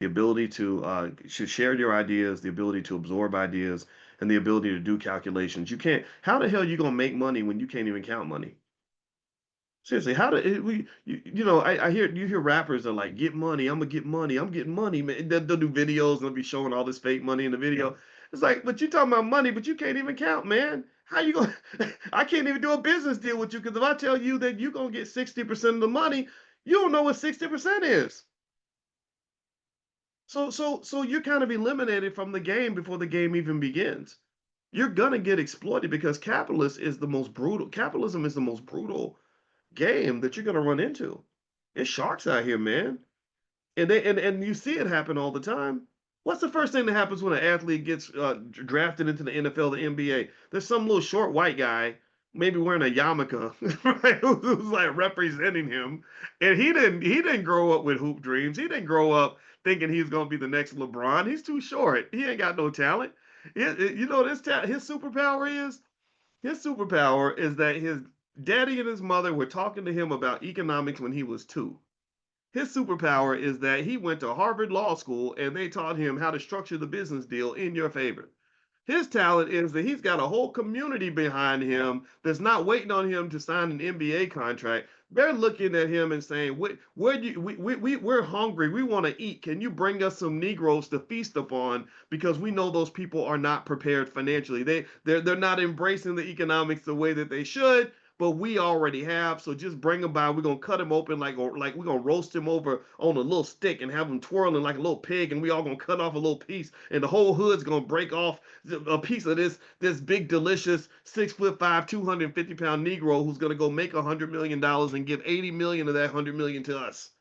the ability to share your ideas, the ability to absorb ideas, and the ability to do calculations. You can't. How the hell you gonna make money when you can't even count money? Seriously, how do we? I hear you hear rappers are like, get money. I'm gonna get money. I'm getting money, man. They'll do videos and they'll be showing all this fake money in the video. It's like, but you talking about money, but you can't even count, man. How you gonna? I can't even do a business deal with you because if I tell you that you're gonna get 60% of the money, you don't know what 60% is. So you're kind of eliminated from the game before the game even begins. You're gonna get exploited because capitalism is the most brutal game that you're gonna run into. It's sharks out here, man. And you see it happen all the time. What's the first thing that happens when an athlete gets drafted into the NFL, the NBA? There's some little short white guy, maybe wearing a yarmulke, right, who's like representing him, and he didn't grow up with hoop dreams. He didn't grow up thinking he's gonna be the next LeBron. He's too short. He ain't got no talent. His superpower is that his daddy and his mother were talking to him about economics when he was 2. His superpower is that he went to Harvard Law School and they taught him how to structure the business deal in your favor. His talent is that he's got a whole community behind him that's not waiting on him to sign an NBA contract. They're looking at him and saying, we're hungry. We want to eat. Can you bring us some Negroes to feast upon? Because we know those people are not prepared financially. They're not embracing the economics the way that they should, but we already have. So just bring them by. We're gonna cut him open like we're gonna roast him over on a little stick and have him twirling like a little pig, and we all gonna cut off a little piece, and the whole hood's gonna break off a piece of this big delicious 6'5", 250-pound Negro who's gonna go make $100 million and give 80 million of that 100 million to us.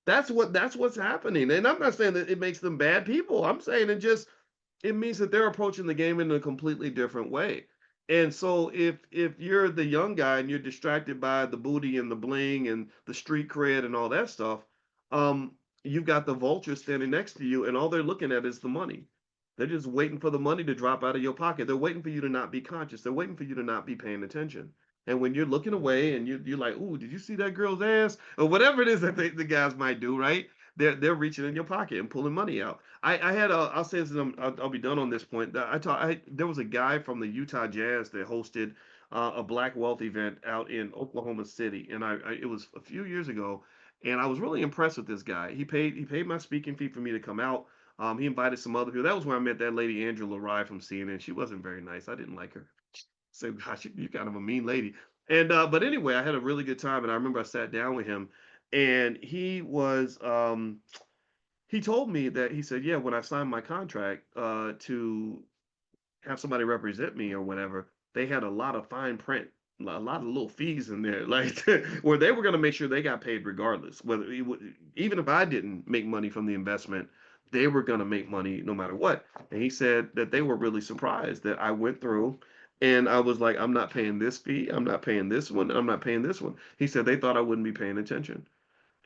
That's what's happening, and I'm not saying that it makes them bad people. I'm saying it means that they're approaching the game in a completely different way. And so if you're the young guy and you're distracted by the booty and the bling and the street cred and all that stuff, um, you've got the vulture standing next to you, and all they're looking at is the money. They're just waiting for the money to drop out of your pocket. They're waiting for you to not be conscious. They're waiting for you to not be paying attention. And when you're looking away and you're like, "Ooh, did you see that girl's ass?" or whatever it is that the guys might do, right? They're reaching in your pocket and pulling money out. I had a I'll say this and I'll be done on this point. There was a guy from the Utah Jazz that hosted a Black Wealth event out in Oklahoma City, and it was a few years ago, and I was really impressed with this guy. He paid my speaking fee for me to come out. He invited some other people. That was where I met that lady Angela Rye from CNN. She wasn't very nice. I didn't like her. Said, "Gosh, you're kind of a mean lady." And but anyway, I had a really good time, and I remember I sat down with him, and he told me that he said, yeah, when I signed my contract to have somebody represent me or whatever, they had a lot of fine print, a lot of little fees in there, like where they were going to make sure they got paid regardless, even if I didn't make money from the investment, they were going to make money no matter what. And he said that they were really surprised that I went through. And I was like, I'm not paying this fee. I'm not paying this one. I'm not paying this one. He said they thought I wouldn't be paying attention.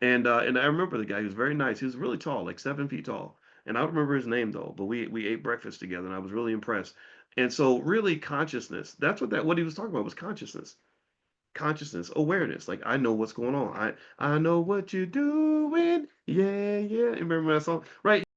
And I remember the guy. He was very nice. He was really tall, like 7 feet tall. And I don't remember his name though. But we ate breakfast together, and I was really impressed. And so, really, consciousness. That's what he was talking about was consciousness, awareness. Like I know what's going on. I know what you're doing. Yeah, yeah. Remember that song, right?